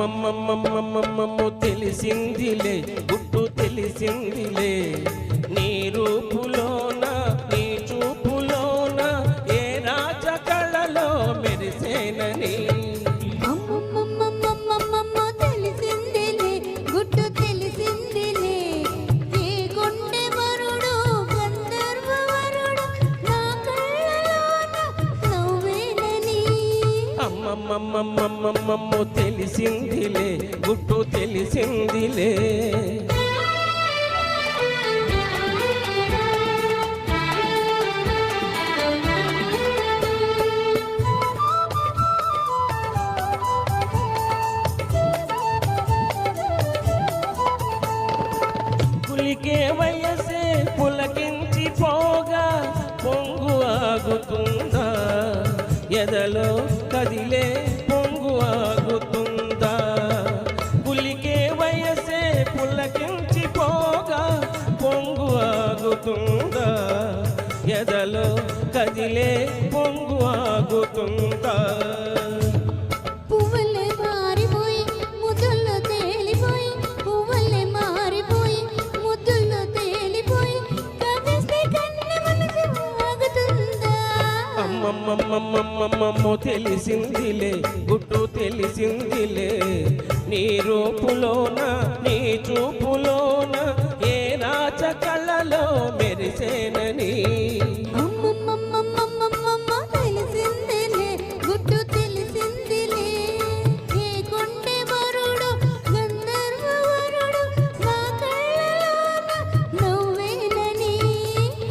అమ్మమ్మమ్మమ్మమ్మమ్మమ్మమ్మో తెలిసిందిలే గుట్టు తెలిసిందిలే నీ రూపులోన నీ చూపులోన ఏ రాజ కళలో మెరిసేనని అమ్మమ్మమ్మమ్మమ్మమ్మో తెలిసిందిలే గుట్టు తెలిసిందిలే పులికే వయసే పులకించి పోగా పొంగు ఆగుతుందా ఎదలో కదిలే పొంగు ఆగుతుందా పులికే వయసే పులకించి పోగా పొంగు ఆగుతుందా ఎదలో కదిలే పొంగు ఆగుతుందా అమ్మమ్మమ్మమ్మమ్మమ్మో తెలిసిందిలే గుట్టు తెలిసిందిలే నీ రూపులోన నీ చూపులోన ఏ రాజ కళలో మెరిసేనని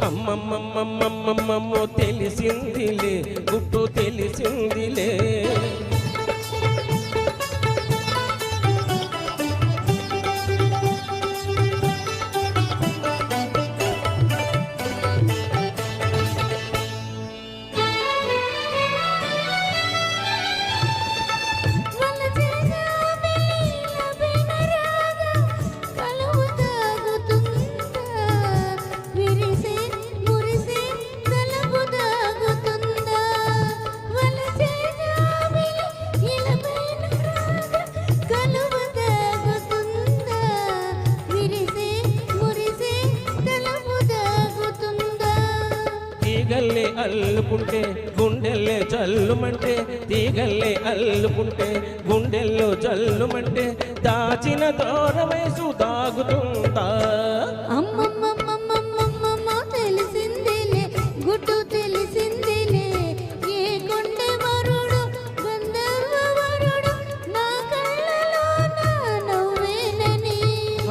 అమ్మమ్మమ్మమ్మమ్మమ్మో తెలిసిందిలే గుట్టు తెలిసిందిలే తీగల్లే అల్లుకుంటే గుండెల్లే జల్లుమంటే తీగల్లే అల్లుకుంటే గుండెల్లో జల్లుమంటే దాచిన దూరమేసు దాగుతుందా తెలిసిందిలే గుట్టు తెలిసిందిలే ఏ కొండె వరుడు గంధర్వ వరుడు నా కళ్ళలోన నవ్వేనని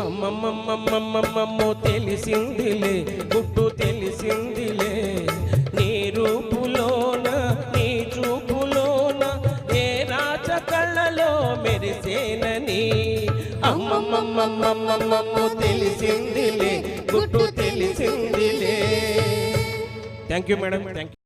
అమ్మమ్మమ్మమ్మమ్మమ్మో తెలిసిందిలే గుట్టు తెలిసిందిలే నీ రూపులోన నీ చూపులోన ఏ రాజ కళ్ళలో మెరిసేనని అమ్మమ్మమ్మమ్మమ్మమ్మో తెలిసిందిలే గుట్టు తెలిసిందిలే thank you madam thank you